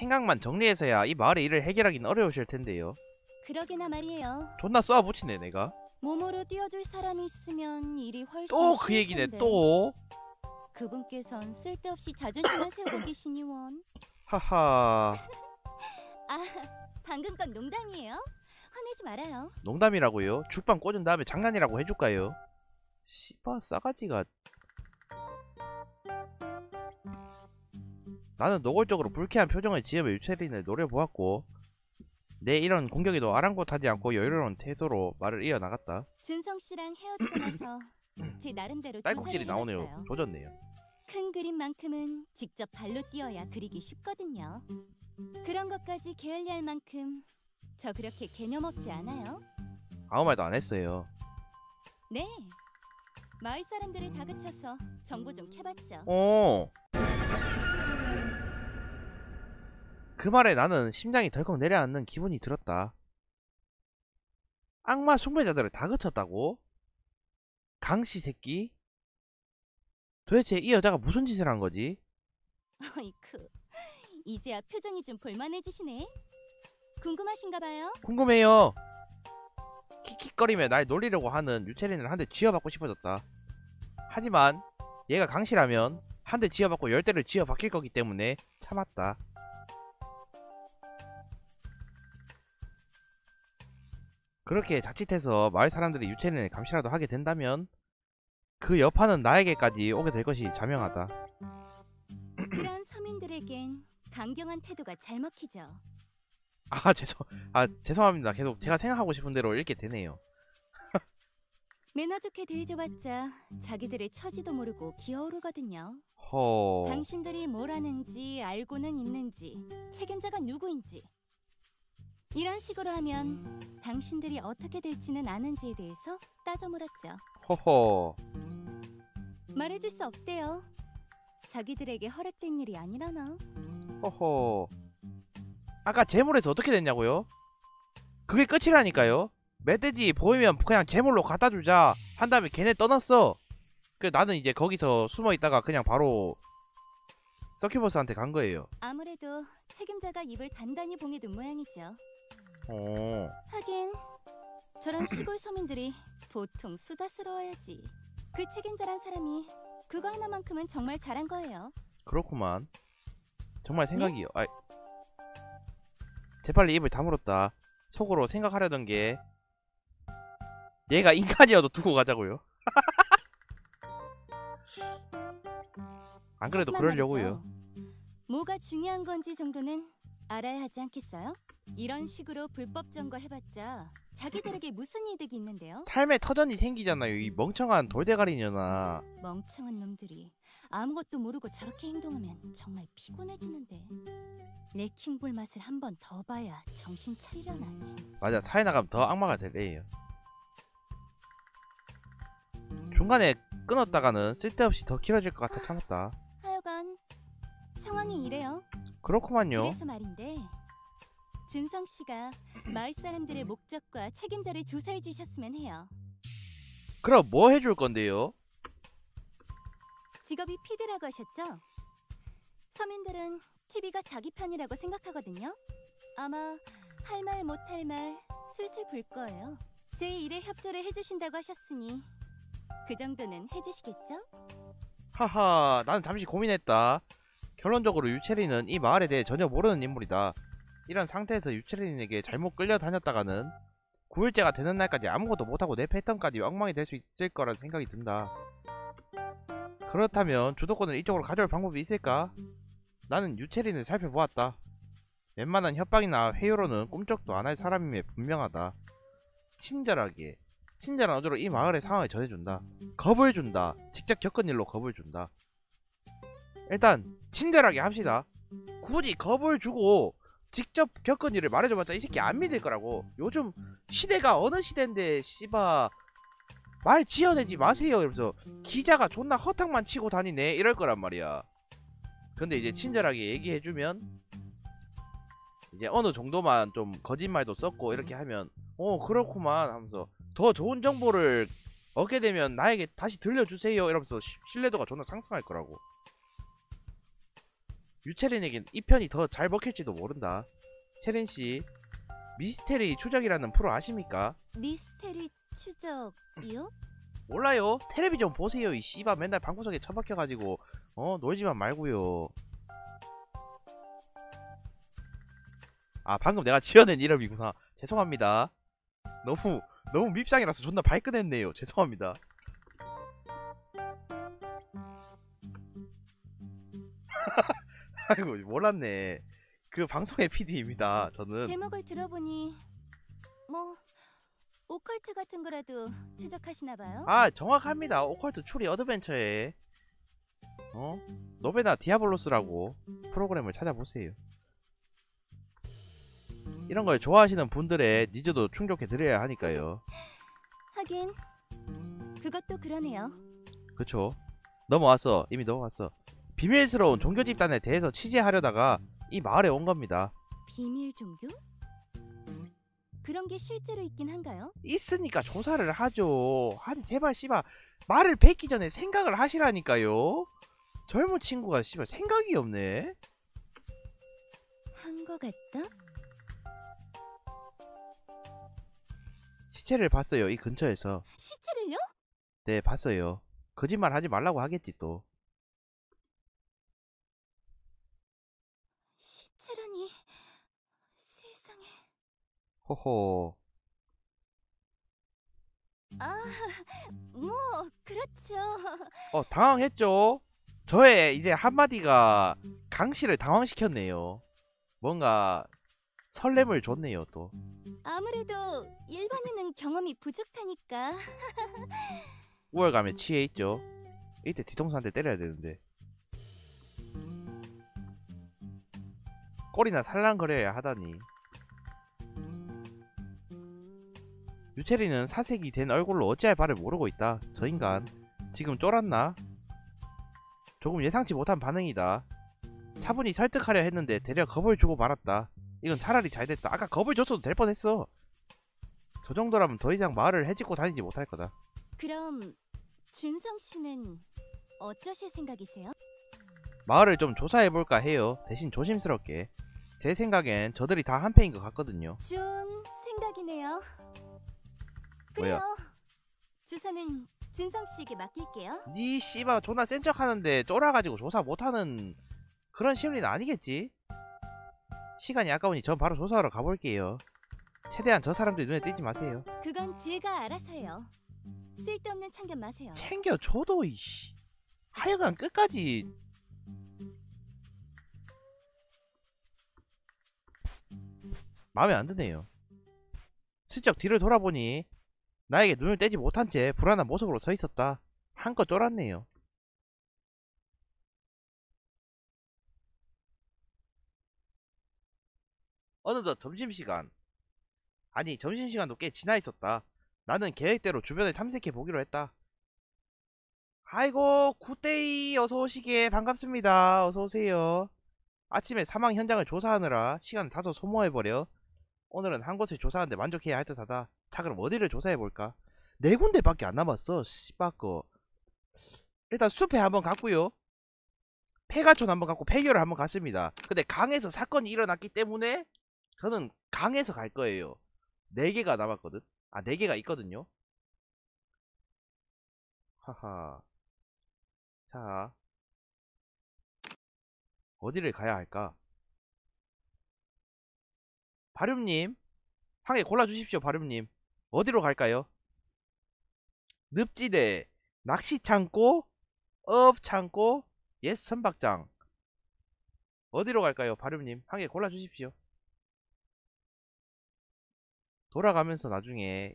생각만 정리해서야 이 마을의 일을 해결하긴 어려우실 텐데요. 그러게나 말이에요. 존나 쏘아붙이네 내가. 몸으로 뛰어줄 사람이 있으면 일이 훨씬 또 그 쉬울 얘기네 텐데. 또. 그분께선 쓸데없이 자존심만 세우고 계시니 원. 하하. 아, 방금 건 농담이에요. 화내지 말아요. 농담이라고요? 죽방 꽂은 다음에 장난이라고 해줄까요? 씨바 싸가지가. 나는 노골적으로 불쾌한 표정을 지으며 유채린을 노려보았고 내 이런 공격에도 아랑곳하지 않고 여유로운 태도로 말을 이어나갔다. 준성 씨랑 헤어지고 나서 제 나름대로 딸꾹질이 조사를 나오네요. 해봤어요. 조졌네요. 큰 그림만큼은 직접 발로 뛰어야 그리기 쉽거든요. 그런 것까지 게을리할 만큼 저 그렇게 개념 없지 않아요? 아무 말도 안 했어요. 네. 마을 사람들을 다그쳐서 정보 좀 캐봤죠. 그 말에 나는 심장이 덜컥 내려앉는 기분이 들었다. 악마 숭배자들을 다그쳤다고? 강씨 새끼? 도대체 이 여자가 무슨 짓을 한 거지? 어이쿠, 이제야 표정이 좀 볼만해지시네. 궁금하신가 봐요? 궁금해요. 킥킥거리며 날 놀리려고 하는 유채린을 한 대 쥐어받고 싶어졌다. 하지만 얘가 강씨라면 한 대 쥐어받고 10대를 쥐어박힐 거기 때문에 참았다. 그렇게 자칫해서 마을 사람들이 유채린을 감시라도 하게 된다면 그 여파는 나에게까지 오게 될 것이 자명하다. 그런 서민들에겐 강경한 태도가 잘 먹히죠. 죄송합니다. 계속 제가 생각하고 싶은 대로 읽게 되네요. 매너 좋게 대해줘봤자 자기들의 처지도 모르고 기어오르거든요. 허... 당신들이 뭘 하는지 알고는 있는지 책임자가 누구인지 이런 식으로 하면 당신들이 어떻게 될지는 아는지에 대해서 따져 물었죠. 허허... 말해줄 수 없대요. 자기들에게 허락된 일이 아니라나. 허허... 아까 재물에서 어떻게 됐냐고요? 그게 끝이라니까요. 멧돼지 보이면 그냥 재물로 갖다주자 한 다음에 걔네 떠났어. 나는 이제 거기서 숨어있다가 그냥 바로 서큐버스한테 간 거예요. 아무래도 책임자가 입을 단단히 봉해둔 모양이죠. 하긴 저런 시골 서민들이 보통 수다스러워야지. 그 책임자란 사람이 그거 하나만큼은 정말 잘한 거예요. 그렇구만. 정말 생각이요. 재빨리 입을 다물었다. 속으로 생각하려던 게 얘가 인간이어도 두고 가자고요. 안 그래도 그러려고요. 말이죠. 뭐가 중요한 건지 정도는 알아야 하지 않겠어요? 이런 식으로 불법 점거해봤자 자기들에게 무슨 이득이 있는데요? 삶에 터전이 생기잖아요. 이 멍청한 돌대가리녀나. 멍청한 놈들이 아무것도 모르고 저렇게 행동하면 정말 피곤해지는데. 레킹볼 맛을 한 번 더 봐야 정신 차리려나 진짜. 맞아, 차에 나가면 더 악마가 될래요. 중간에 끊었다가는 쓸데없이 더 길어질 것 같아 참았다. 하여간 상황이 이래요. 그렇구만요. 그래서 말인데 준성 씨가 마을 사람들의 목적과 책임자를 조사해 주셨으면 해요. 그럼 뭐 해줄 건데요? 직업이 PD라고 하셨죠? 서민들은 TV가 자기 편이라고 생각하거든요. 아마 할 말 못할 말 술술 불 거예요. 제 일에 협조를 해주신다고 하셨으니 그 정도는 해주시겠죠? 하하, 나는 잠시 고민했다. 결론적으로 유채린은 이 마을에 대해 전혀 모르는 인물이다. 이런 상태에서 유채린에게 잘못 끌려다녔다가는 9일째가 되는 날까지 아무것도 못하고 내 패턴까지 엉망이 될 수 있을 거란 생각이 든다. 그렇다면 주도권을 이쪽으로 가져올 방법이 있을까? 나는 유채린을 살펴보았다. 웬만한 협박이나 회유로는 꿈쩍도 안 할 사람임에 분명하다. 친절하게, 친절한 어조로 이 마을의 상황을 전해준다. 겁을 준다. 직접 겪은 일로 겁을 준다. 일단 친절하게 합시다. 굳이 겁을 주고 직접 겪은 일을 말해줘봤자 이 새끼 안 믿을 거라고. 요즘 시대가 어느 시대인데 씨바 말 지어내지 마세요 이러면서 기자가 존나 허탕만 치고 다니네 이럴 거란 말이야. 근데 이제 친절하게 얘기해주면 이제 어느 정도만 좀 거짓말도 썼고 이렇게 하면 그렇구만 하면서 더 좋은 정보를 얻게 되면 나에게 다시 들려주세요 이러면서 신뢰도가 존나 상승할 거라고. 유채린에겐 이 편이 더 잘 먹힐지도 모른다. 채린씨, 미스테리 추적이라는 프로 아십니까? 미스테리 추적이요? 몰라요? 텔레비전 보세요. 이 씨바 맨날 방구석에 처박혀가지고 놀지만 말고요. 아, 방금 내가 지어낸 이름이구나. 죄송합니다. 너무 밉상이라서 존나 발끈했네요. 죄송합니다. 아이고, 몰랐네. 그 방송의 PD입니다. 저는. 제목을 들어보니 뭐 오컬트 같은 거라도 추적하시나 봐요. 아, 정확합니다. 오컬트 추리 어드벤처에 노베나 디아블로스라고 프로그램을 찾아보세요. 이런 걸 좋아하시는 분들의 니즈도 충족해 드려야 하니까요. 하긴 그것도 그러네요. 그쵸? 넘어왔어. 이미 넘어왔어. 비밀스러운 종교 집단에 대해서 취재하려다가 이 마을에 온 겁니다. 비밀 종교? 그런 게 실제로 있긴 한가요? 있으니까 조사를 하죠. 아니 제발 씨발 말을 뱉기 전에 생각을 하시라니까요. 젊은 친구가 씨발 생각이 없네. 한 거 같다? 시체를 봤어요. 이 근처에서. 시체를요? 네, 봤어요. 거짓말 하지 말라고 하겠지 또. 시체라니 세상에. 호호. 아, 뭐 그렇죠. 당황했죠? 저의 이제 한마디가 강씨를 당황시켰네요. 뭔가 설렘을 줬네요 또. 아무래도 일반인은 경험이 부족하니까. 우월감에 취해 있죠. 이때 뒤통수 한 대 때려야 되는데. 꼬리나 살랑거려야 하다니. 유채리는 사색이 된 얼굴로 어찌할 바를 모르고 있다. 저 인간 지금 쫄았나? 조금 예상치 못한 반응이다. 차분히 설득하려 했는데 되려 겁을 주고 말았다. 이건 차라리 잘됐다. 아까 겁을 줬어도 될 뻔했어. 저 정도라면 더 이상 마을을 헤집고 다니지 못할 거다. 그럼 준성 씨는 어쩌실 생각이세요? 마을을 좀 조사해볼까 해요. 대신 조심스럽게. 제 생각엔 저들이 다 한패인 것 같거든요. 좋은 생각이네요. 뭐야? 그래요. 조사는 준성 씨에게 맡길게요. 니 씨발 존나 센 척하는데 쫄아가지고 조사 못하는 그런 심리는 아니겠지? 시간이 아까우니 전 바로 조사하러 가볼게요. 최대한 저 사람들 눈에 띄지 마세요. 그건 제가 알아서 해요. 쓸데없는 참견 마세요. 챙겨줘도 이씨. 하여간 끝까지. 마음에 안 드네요. 슬쩍 뒤를 돌아보니 나에게 눈을 떼지 못한 채 불안한 모습으로 서 있었다. 한껏 쫄았네요. 어느덧 점심시간. 아니 점심시간도 꽤 지나 있었다. 나는 계획대로 주변을 탐색해 보기로 했다. 아이고 굿데이 어서오시게 반갑습니다. 어서오세요. 아침에 사망 현장을 조사하느라 시간을 다소 소모해버려 오늘은 한 곳을 조사하는데 만족해야 할 듯하다. 자 그럼 어디를 조사해볼까? 네 군데밖에 안 남았어. 씨바꺼. 일단 숲에 한번 갔고요. 폐가촌 한번 갔고 폐교를 한번 갔습니다. 근데 강에서 사건이 일어났기 때문에 저는 강에서 갈 거예요. 4개가 남았거든. 아 4개가 있거든요. 하하. 자 어디를 가야 할까? 바륨님 한 개 골라주십시오. 바륨님 어디로 갈까요? 늪지대, 낚시창고, 어업창고, 옛 선박장. 어디로 갈까요? 바륨님 한 개 골라주십시오. 돌아가면서 나중에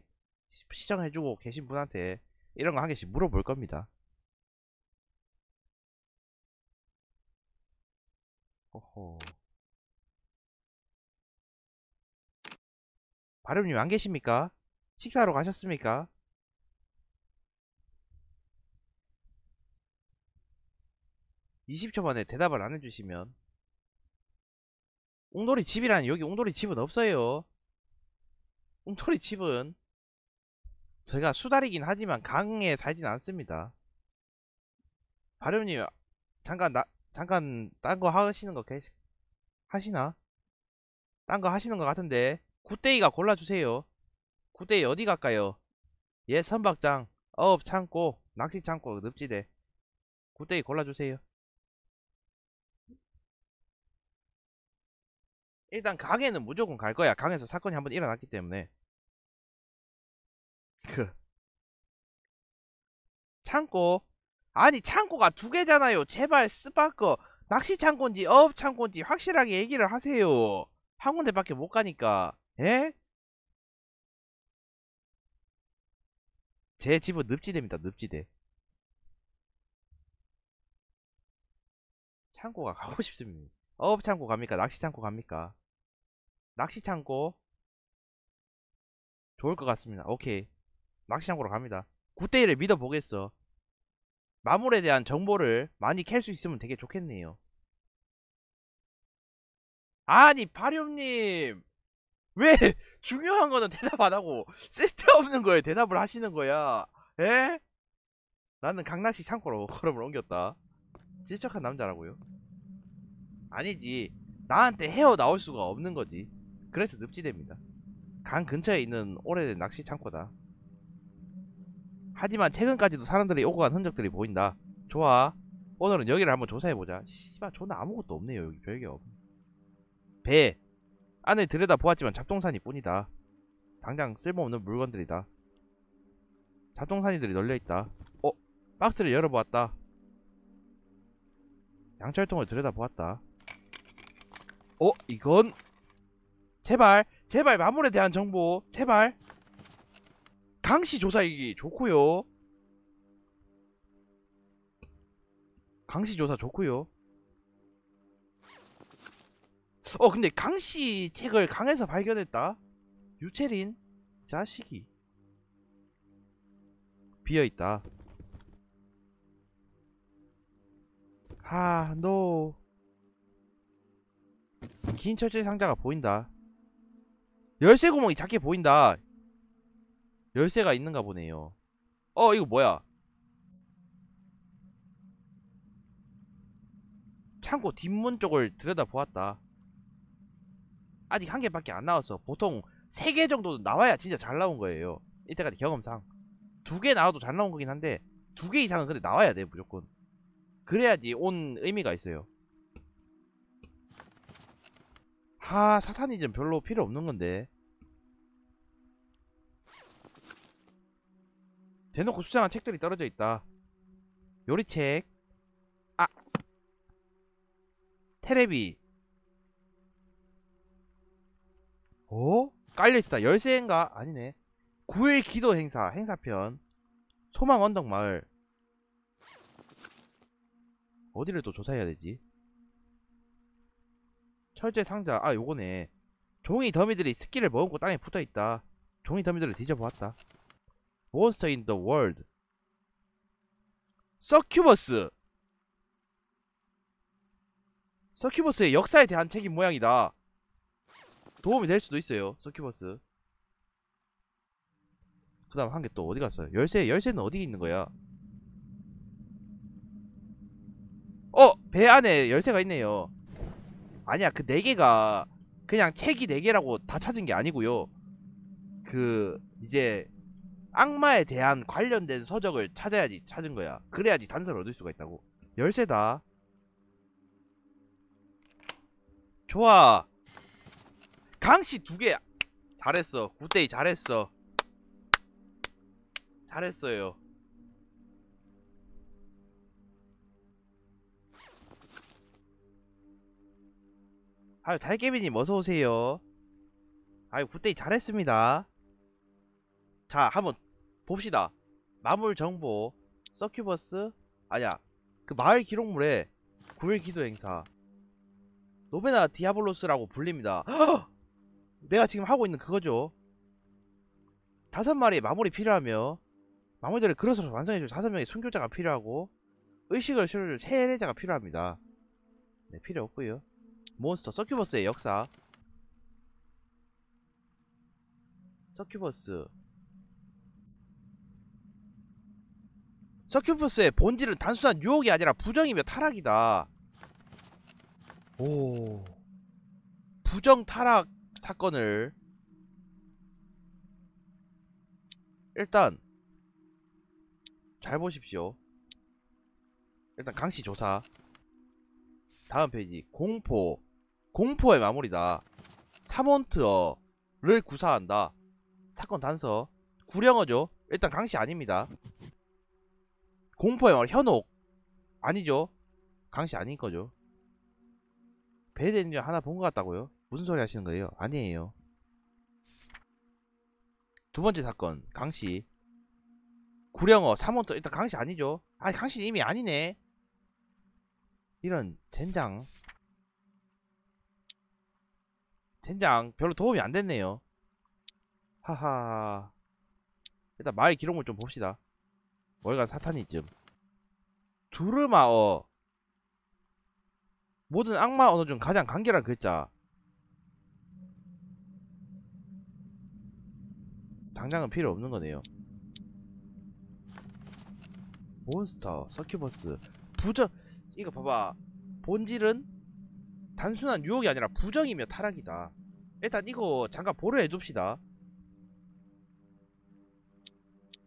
시청해주고 계신 분한테 이런 거 한 개씩 물어볼 겁니다. 호호. 바름님 안 계십니까? 식사하러 가셨습니까? (20초) 만에 대답을 안 해주시면 웅돌이 집이라니 여기 웅돌이 집은 없어요. 웅돌이 집은 제가 수달이긴 하지만 강에 살진 않습니다. 바름님 잠깐 딴 거 하시는 거 하시나? 딴 거 하시는 거 같은데. 굿데이가 골라주세요. 굿데이 어디 갈까요? 예, 선박장, 어업 창고, 낚시 창고, 늪지대. 굿데이 골라주세요. 일단 강에는 무조건 갈 거야. 강에서 사건이 한번 일어났기 때문에. 그 창고. 아니 창고가 두 개잖아요. 제발 스파커 낚시 창고인지 어업 창고인지 확실하게 얘기를 하세요. 한 군데밖에 못 가니까. 예? 제 집은 늪지대입니다. 늪지대. 창고가 가고 싶습니다. 어업 창고 갑니까? 낚시 창고 갑니까? 낚시 창고 좋을 것 같습니다. 오케이. 낚시 창고로 갑니다. 굿데이를 믿어보겠어. 마물에 대한 정보를 많이 캘 수 있으면 되게 좋겠네요. 아니 파렴님 왜 중요한 거는 대답 안 하고 쓸데없는 거에 대답을 하시는 거야? 에? 나는 강낚시 창고로 걸음을 옮겼다. 질척한 남자라고요? 아니지. 나한테 헤어 나올 수가 없는 거지. 그래서 늪지대입니다. 강 근처에 있는 오래된 낚시 창고다. 하지만 최근까지도 사람들이 오고 간 흔적들이 보인다. 좋아. 오늘은 여기를 한번 조사해보자. 씨발 존나 아무것도 없네요. 여기 별게 없. 배. 안에 들여다 보았지만 잡동사니 뿐이다. 당장 쓸모없는 물건들이다. 잡동사니들이 널려있다. 박스를 열어보았다. 양철통을 들여다보았다. 이건 제발 제발 마물에 대한 정보 제발. 강씨 조사이기 좋고요. 강씨 조사 좋고요. 근데 강씨 책을 강에서 발견했다. 유채린 자식이 비어있다. 노. 긴 철제 상자가 보인다. 열쇠 구멍이 작게 보인다. 열쇠가 있는가 보네요. 이거 뭐야? 창고 뒷문 쪽을 들여다보았다. 아직 한 개밖에 안 나왔어. 보통 3개 정도는 나와야 진짜 잘 나온 거예요. 이때까지 경험상 2개 나와도 잘 나온 거긴 한데 2개 이상은 근데 나와야 돼 무조건. 그래야지 온 의미가 있어요. 사타니즘 별로 필요 없는 건데. 대놓고 수상한 책들이 떨어져 있다. 요리책. 테레비. 깔려있다. 열쇠인가? 아니네. 9일 기도 행사편. 소망 언덕 마을. 어디를 또 조사해야 되지? 철제 상자. 요거네. 종이 더미들이 스키를 머금고 땅에 붙어있다. 종이 더미들을 뒤져보았다. 몬스터 인 더 월드. 서큐버스. 서큐버스의 역사에 대한 책임 모양이다. 도움이 될 수도 있어요. 서큐버스. 그 다음 한 개 또 어디 갔어요? 열쇠는 어디 있는 거야? 배 안에 열쇠가 있네요. 아니야, 그 4개가 그냥 책이 4개라고 다 찾은 게 아니고요. 이제 악마에 대한 관련된 서적을 찾아야지 찾은 거야. 그래야지 단서를 얻을 수가 있다고. 열쇠다. 좋아. 강씨 2개. 잘했어. 굿데이 잘했어. 잘했어요. 달깨비님 어서오세요. 굿데이 잘했습니다. 자, 한번 봅시다. 마물 정보. 서큐버스. 아니야, 그 마을 기록물에 9일 기도 행사. 노베나 디아블로스라고 불립니다. 내가 지금 하고 있는 그거죠. 5마리의 마물이 필요하며 마물들을 그릇으로 완성해줄 5명의 순교자가 필요하고 의식을 실어줄 세례자가 필요합니다. 네, 필요 없고요. 몬스터 서큐버스의 역사. 서큐버스의 본질은 단순한 유혹이 아니라 부정이며 타락이다. 오, 부정 타락 사건을 일단 잘 보십시오. 일단 강씨 조사. 다음 페이지. 공포의 마무리다. 사몬트어를 구사한다. 사건 단서. 구령어죠. 일단 강씨 아닙니다. 공포의 마무리. 현옥 아니죠. 강씨 아닌 거죠. 배드엔저 하나 본 것 같다고요? 무슨 소리 하시는 거예요? 아니에요. 두 번째 사건 강씨. 구령어 사몬트. 일단 강씨 아니죠. 아니 강씨 이미 아니네. 이런 젠장 별로 도움이 안 됐네요. 하하. 일단 마을 기록물 좀 봅시다. 월간 사탄이즘. 두르마어. 모든 악마 언어 중 가장 간결한 글자. 당장은 필요 없는 거네요. 몬스터, 서큐버스, 부정. 이거 봐봐. 본질은 단순한 유혹이 아니라 부정이며 타락이다. 일단 이거 잠깐 보류해 둡시다.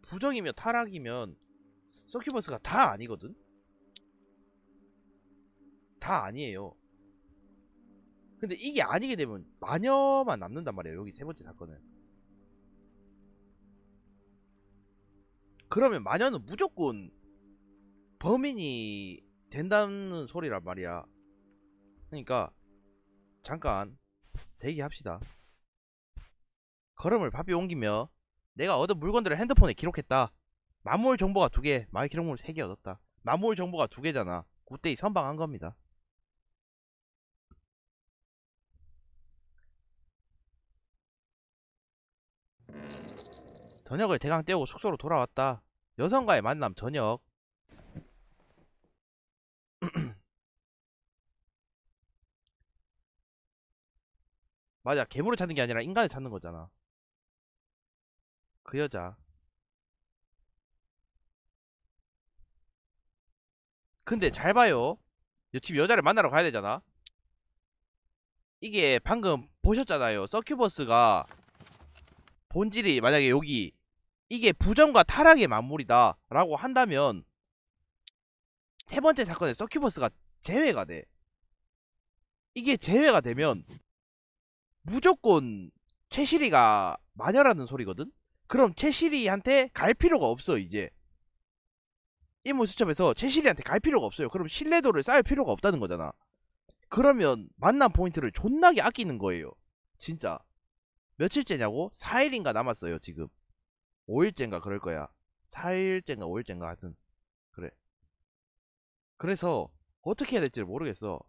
부정이며 타락이면 서큐버스가 다 아니거든? 다 아니에요. 근데 이게 아니게 되면 마녀만 남는단 말이에요. 여기 세 번째 사건은. 그러면 마녀는 무조건 범인이 된다는 소리란 말이야. 그러니까 잠깐 대기합시다. 걸음을 바삐 옮기며 내가 얻은 물건들을 핸드폰에 기록했다. 마물 정보가 2개, 마을 기록물 3개 얻었다. 마물 정보가 2개잖아. 굿데이 선방한 겁니다. 저녁을 대강 때우고 숙소로 돌아왔다. 여성과의 만남 저녁. 맞아, 괴물을 찾는 게 아니라 인간을 찾는 거잖아. 그 여자. 근데 잘 봐요. 지금 여자를 만나러 가야 되잖아. 이게 방금 보셨잖아요. 서큐버스가 본질이 만약에 여기 이게 부정과 타락의 만물이다 라고 한다면 세 번째 사건에 서큐버스가 제외가 돼. 이게 제외가 되면 무조건 최실이가 마녀라는 소리거든? 그럼 최실이한테 갈 필요가 없어. 이제 인물 수첩에서 최실이한테 갈 필요가 없어요. 그럼 신뢰도를 쌓을 필요가 없다는 거잖아. 그러면 만남 포인트를 존나게 아끼는 거예요. 진짜. 며칠째냐고? 4일인가 남았어요 지금. 5일째인가 그럴 거야. 4일째인가 5일째인가 하여튼 그래. 그래서 어떻게 해야 될지 모르겠어.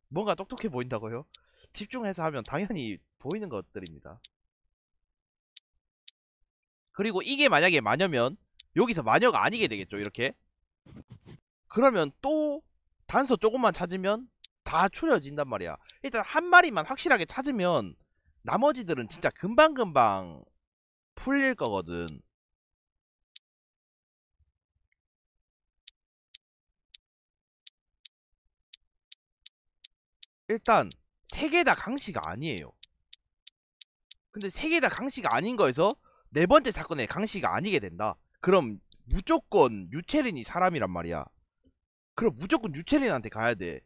뭔가 똑똑해 보인다고요? 집중해서 하면 당연히 보이는 것들입니다. 그리고 이게 만약에 마녀면 여기서 마녀가 아니게 되겠죠. 이렇게. 그러면 또 단서 조금만 찾으면 다 추려진단 말이야. 일단 한 마리만 확실하게 찾으면 나머지들은 진짜 금방금방 풀릴 거거든. 일단 3개 다 강씨가 아니에요. 근데 3개 다 강씨가 아닌 거에서 네 번째 사건에 강씨가 아니게 된다. 그럼 무조건 유채린이 사람이란 말이야. 그럼 무조건 유채린한테 가야 돼.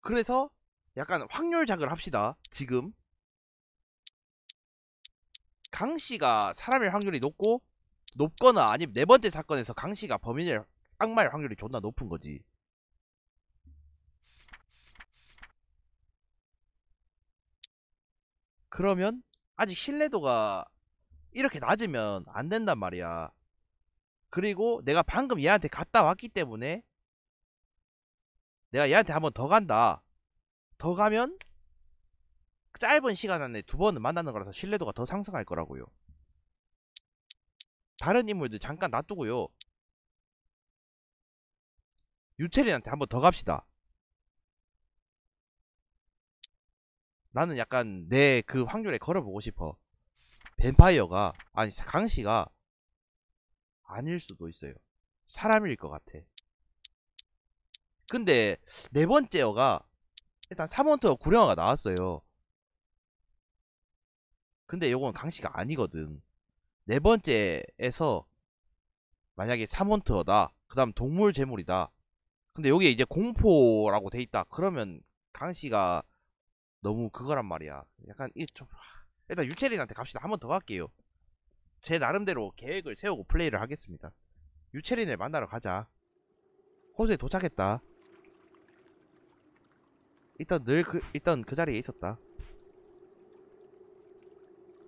그래서 약간 확률작을 합시다. 지금 강씨가 사람일 확률이 높거나 아니면 네 번째 사건에서 강씨가 범인일 악마일 확률이 존나 높은 거지. 그러면 아직 신뢰도가 이렇게 낮으면 안 된단 말이야. 그리고 내가 방금 얘한테 갔다 왔기 때문에 내가 얘한테 한번 더 간다. 더 가면 짧은 시간 안에 2번은 만나는 거라서 신뢰도가 더 상승할 거라고요. 다른 인물들 잠깐 놔두고요. 유채린한테 한번 더 갑시다. 나는 약간 내 그 확률에 걸어보고 싶어. 뱀파이어가 아니 강씨가 아닐 수도 있어요. 사람일 것 같아. 근데 네 번째어가 일단 3원터 구령화가 나왔어요. 근데 요건 강씨가 아니거든. 네 번째에서 만약에 3원터다. 그 다음 동물 재물이다. 근데 여기에 이제 공포라고 돼 있다. 그러면 강씨가 너무 그거란 말이야. 약간 이 좀 일단 유채린한테 갑시다. 한 번 더 갈게요. 제 나름대로 계획을 세우고 플레이를 하겠습니다. 유채린을 만나러 가자. 호수에 도착했다. 일단 그 자리에 있었다.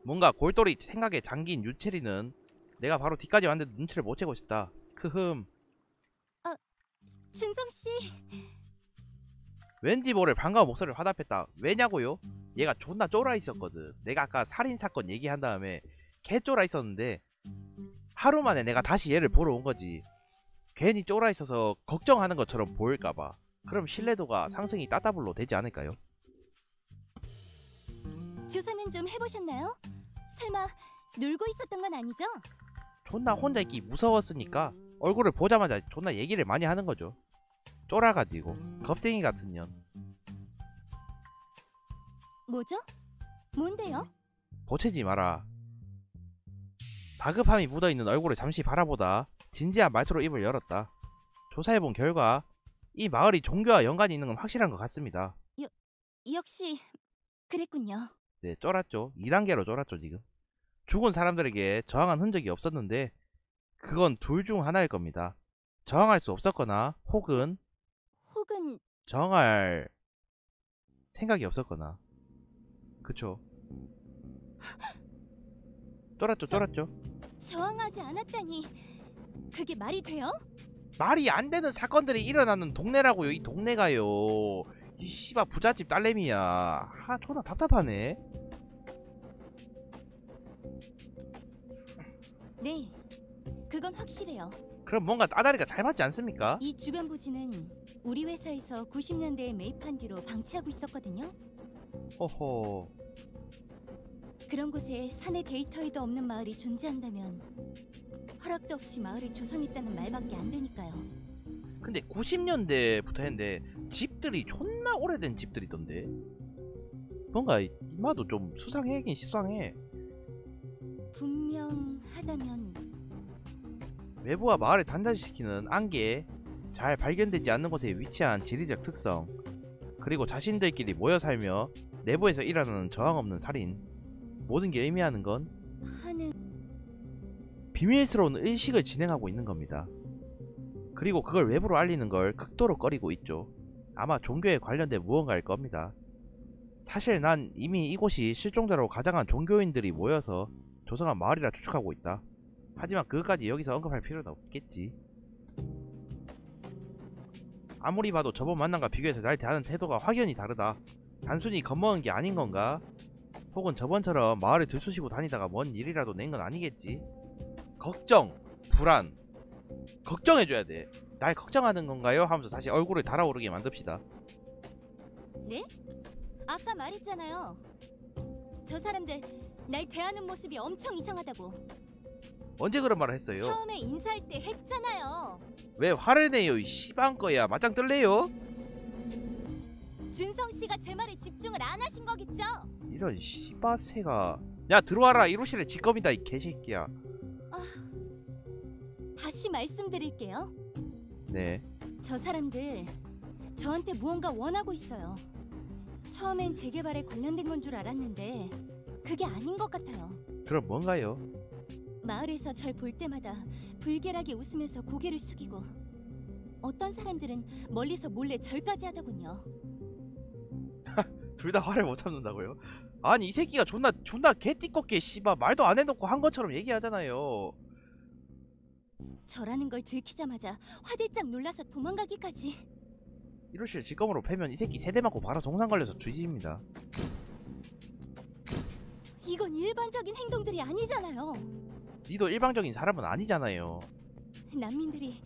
뭔가 골똘히 생각에 잠긴 유채린은 내가 바로 뒤까지 왔는데 눈치를 못 채고 있었다. 크흠. 준성 씨, 왠지 모를 반가운 목소리를 화답했다. 왜냐고요? 얘가 존나 쫄아 있었거든. 내가 아까 살인 사건 얘기한 다음에 개 쫄아 있었는데 하루 만에 내가 다시 얘를 보러 온 거지. 괜히 쫄아 있어서 걱정하는 것처럼 보일까봐. 그럼 신뢰도가 상승이 따따블로 되지 않을까요? 조사는 좀 해보셨나요? 설마 놀고 있었던 건 아니죠? 존나 혼자 있기 무서웠으니까 얼굴을 보자마자 존나 얘기를 많이 하는 거죠. 쫄아가지고 겁쟁이 같은 년. 뭐죠? 뭔데요? 보채지 마라. 다급함이 묻어있는 얼굴을 잠시 바라보다 진지한 말투로 입을 열었다. 조사해본 결과 이 마을이 종교와 연관이 있는 건 확실한 것 같습니다. 역시 그랬군요. 네, 쫄았죠. 2단계로 쫄았죠 지금. 죽은 사람들에게 저항한 흔적이 없었는데 그건 둘 중 하나일 겁니다. 저항할 수 없었거나 혹은 혹은 저항할 생각이 없었거나. 그쵸. 쫄았죠. 저항하지 않았다니 그게 말이 돼요? 말이 안 되는 사건들이 일어나는 동네라고요. 이 동네가요. 이 씨발 부잣집 딸내미야. 아 존나 답답하네. 네, 그건 확실해요. 그럼 뭔가 따다리가 잘 맞지 않습니까? 이 주변 부지는 우리 회사에서 90년대에 매입한 뒤로 방치하고 있었거든요. 호호. 그런 곳에 사내 데이터에도 없는 마을이 존재한다면 허락도 없이 마을을 조성했다는 말밖에 안 되니까요. 근데 90년대부터 했는데 집들이 존나 오래된 집들이던데. 뭔가 이마도 좀 수상해긴 수상해. 분명하다면 외부와 마을을 단절시키는 안개, 잘 발견되지 않는 곳에 위치한 지리적 특성, 그리고 자신들끼리 모여 살며 내부에서 일어나는 저항 없는 살인. 모든 게 의미하는 건 하는 비밀스러운 의식을 진행하고 있는 겁니다. 그리고 그걸 외부로 알리는 걸 극도로 꺼리고 있죠. 아마 종교에 관련된 무언가일 겁니다. 사실 난 이미 이곳이 실종자로 가장한 종교인들이 모여서 조성한 마을이라 추측하고 있다. 하지만 그것까지 여기서 언급할 필요는 없겠지. 아무리 봐도 저번 만남과 비교해서 날 대하는 태도가 확연히 다르다. 단순히 겁먹은 게 아닌 건가? 혹은 저번처럼 마을을 들쑤시고 다니다가 뭔 일이라도 낸 건 아니겠지? 걱정, 불안, 걱정해줘야 돼. 날 걱정하는 건가요? 하면서 다시 얼굴을 달아오르게 만듭시다. 네? 아까 말했잖아요. 저 사람들 날 대하는 모습이 엄청 이상하다고. 언제 그런 말을 했어요? 처음에 인사할 때 했잖아요. 왜 화를 내요 이 씨방 거야. 맞짱 뜰래요? 준성 씨가 제 말에 집중을 안 하신 거겠죠? 이런 씨바새가. 야 들어와라. 이로실의 직검이다 이 개새끼야. 다시 말씀드릴게요. 네. 저 사람들 저한테 무언가 원하고 있어요. 처음엔 재개발에 관련된 건 줄 알았는데 그게 아닌 것 같아요. 그럼 뭔가요? 마을에서 절 볼 때마다 불길하게 웃으면서 고개를 숙이고 어떤 사람들은 멀리서 몰래 절까지 하더군요. 둘 다 화를 못 참는다고요? 아니 이 새끼가 존나 개띠껍게 씨바 말도 안 해놓고 한 것처럼 얘기하잖아요. 저라는 걸 들키자마자 화들짝 놀라서 도망가기까지. 이로실 직검으로 패면 이 새끼 세대 맞고 바로 동상 걸려서 뒤집니다. 이건 일반적인 행동들이 아니잖아요. 니도 일방적인 사람은 아니잖아요. 난민들이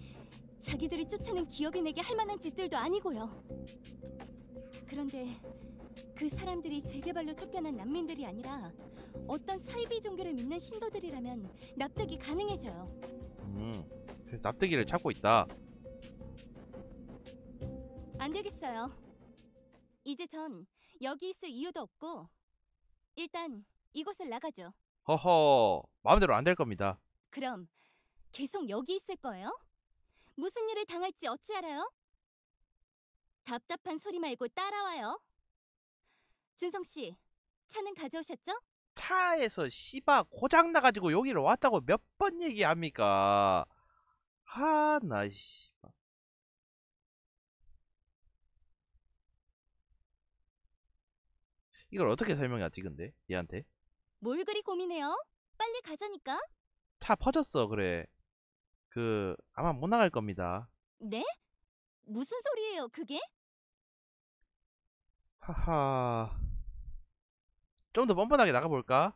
자기들이 쫓아낸 기업인에게 할 만한 짓들도 아니고요. 그런데 그 사람들이 재개발로 쫓겨난 난민들이 아니라 어떤 사이비 종교를 믿는 신도들이라면 납득이 가능해져요. 그래서 납득이를 찾고 있다. 안 되겠어요. 이제 전 여기 있을 이유도 없고 일단 이곳을 나가죠. 허허, 마음대로 안 될 겁니다. 그럼 계속 여기 있을 거예요? 무슨 일을 당할지 어찌 알아요? 답답한 소리 말고 따라와요. 준성 씨, 차는 가져오셨죠? 차에서 씨바 고장 나가지고 여기로 왔다고 몇 번 얘기합니까? 나 씨바. 이걸 어떻게 설명해야지 근데 얘한테? 뭘 그리 고민해요? 빨리 가자니까. 차 퍼졌어 그래. 아마 못 나갈 겁니다. 네? 무슨 소리예요, 그게? 하하. 좀 더 뻔뻔하게 나가볼까?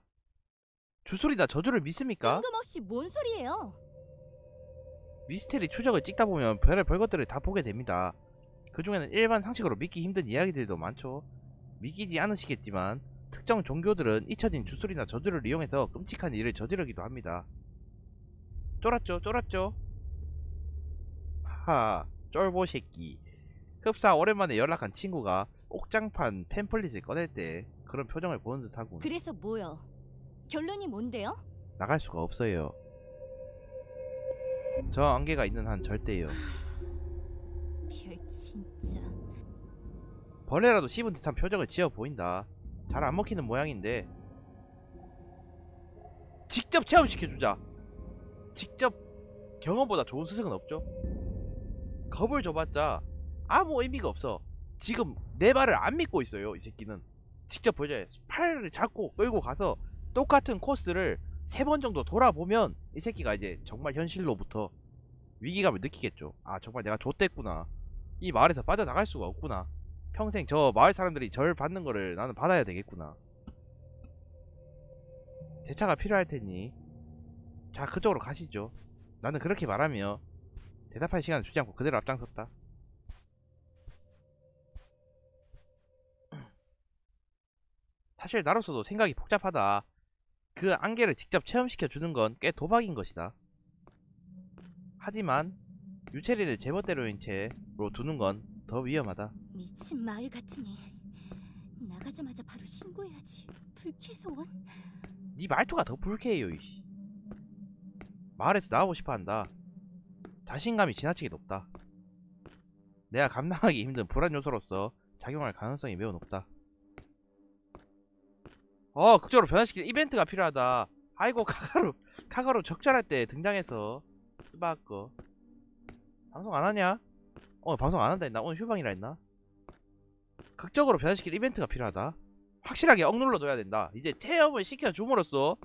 주술이나 저주를 믿습니까? 뜬금없이 뭔 소리예요? 미스테리 추적을 찍다 보면 별의별 것들을 다 보게 됩니다. 그 중에는 일반 상식으로 믿기 힘든 이야기들도 많죠. 믿기지 않으시겠지만 특정 종교들은 잊혀진 주술이나 저주를 이용해서 끔찍한 일을 저지르기도 합니다. 쫄았죠? 쫄았죠? 하하, 쫄보 새끼. 흡사 오랜만에 연락한 친구가 옥장판 팸플릿을 꺼낼 때 그런 표정을 보는 듯하군. 그래서 뭐요? 결론이 뭔데요? 나갈 수가 없어요. 저 안개가 있는 한 절대요. 별 진짜. 벌레라도 씹은 듯한 표정을 지어 보인다. 잘 안 먹히는 모양인데 직접 체험시켜주자. 직접 경험보다 좋은 수색은 없죠. 겁을 줘봤자 아무 의미가 없어. 지금 내 말을 안 믿고 있어요 이 새끼는. 직접 보여줘야 팔을 잡고 끌고 가서 똑같은 코스를 3번 정도 돌아보면 이 새끼가 이제 정말 현실로부터 위기감을 느끼겠죠. 아 정말 내가 좆됐구나. 이 마을에서 빠져나갈 수가 없구나. 평생 저 마을 사람들이 절 받는 거를 나는 받아야 되겠구나. 제 차가 필요할 테니 자 그쪽으로 가시죠. 나는 그렇게 말하며 대답할 시간을 주지 않고 그대로 앞장섰다. 사실 나로서도 생각이 복잡하다. 그 안개를 직접 체험시켜 주는 건 꽤 도박인 것이다. 하지만 유체리를 제멋대로인 채로 두는 건 더 위험하다. 미친 마을 같으니 나가자마자 바로 신고해야지. 불쾌소원? 네 말투가 더 불쾌해요 이씨. 마을에서 나가고 싶어한다. 자신감이 지나치게 높다. 내가 감당하기 힘든 불안 요소로서 작용할 가능성이 매우 높다. 극적으로 변화시키는 이벤트가 필요하다. 아이고 카가루 적절할 때 등장해서 스바꺼. 방송 안하냐? 방송 안한다 했나? 오늘 휴방이라 했나? 극적으로 변화시킬 이벤트가 필요하다. 확실하게 억눌러 둬야 된다. 이제 체험을 시켜줌으로써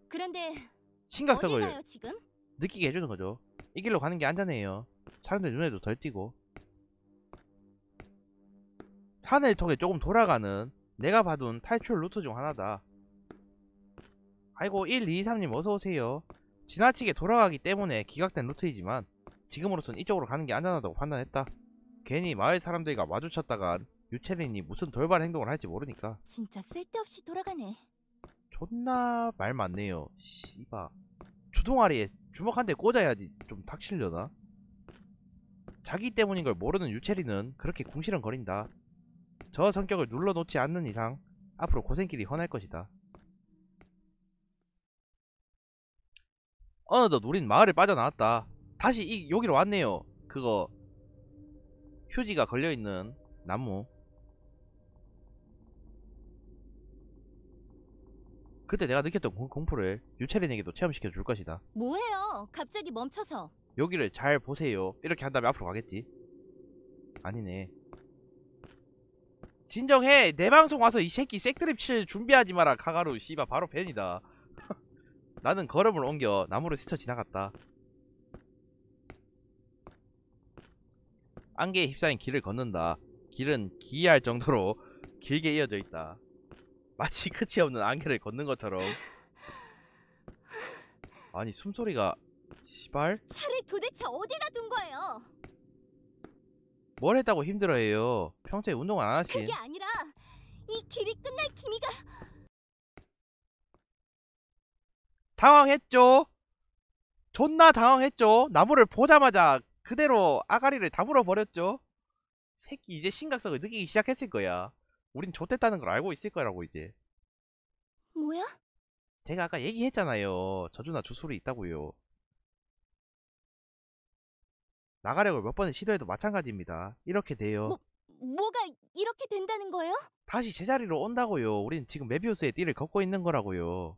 그런데 어디 심각성을 가요 지금? 느끼게 해주는 거죠. 이 길로 가는 게 안전해요. 사람들 눈에도 덜 띄고. 산을 통해 조금 돌아가는 내가 봐둔 탈출 루트 중 하나다. 아이고 1223님 어서오세요. 지나치게 돌아가기 때문에 기각된 루트이지만 지금으로선 이쪽으로 가는 게 안전하다고 판단했다. 괜히 마을 사람들과 마주쳤다간 유채린이 무슨 돌발 행동을 할지 모르니까. 진짜 쓸데없이 돌아가네. 존나 말 많네요. 씨바. 주둥아리에 주먹 한 대 꽂아야지 좀 닥치려나? 자기 때문인 걸 모르는 유채리는 그렇게 궁시렁거린다. 저 성격을 눌러놓지 않는 이상 앞으로 고생길이 훤할 것이다. 어느덧 우린 마을을 빠져나왔다. 다시 여기로 왔네요. 그거 휴지가 걸려있는 나무. 그때 내가 느꼈던 공포를 유채린에게도 체험시켜 줄 것이다. 뭐해요? 갑자기 멈춰서. 여기를 잘 보세요. 이렇게 한 다음에 앞으로 가겠지. 아니네. 진정해. 내 방송 와서 이 새끼 색드립 칠 준비하지 마라. 카가루 씨바 바로 벤이다. 나는 걸음을 옮겨 나무를 스쳐 지나갔다. 안개에 휩싸인 길을 걷는다. 길은 기이할 정도로 길게 이어져 있다. 마치 끝이 없는 안개를 걷는 것처럼. 아니 숨소리가 시발? 차를 도대체 어디다 둔 거예요? 뭘 했다고 힘들어해요. 평소에 운동을 안 하신. 그게 아니라 이 길이 끝날 기미가. 당황했죠? 존나 당황했죠? 나무를 보자마자 그대로 아가리를 다 물어버렸죠. 새끼 이제 심각성을 느끼기 시작했을 거야. 우린 좆됐다는 걸 알고 있을 거라고 이제. 뭐야? 제가 아까 얘기했잖아요. 저주나 주술이 있다고요. 나가려고 몇 번을 시도해도 마찬가지입니다. 이렇게 돼요. 뭐가 이렇게 된다는 거예요? 다시 제자리로 온다고요. 우린 지금 메비우스의 띠를 걷고 있는 거라고요.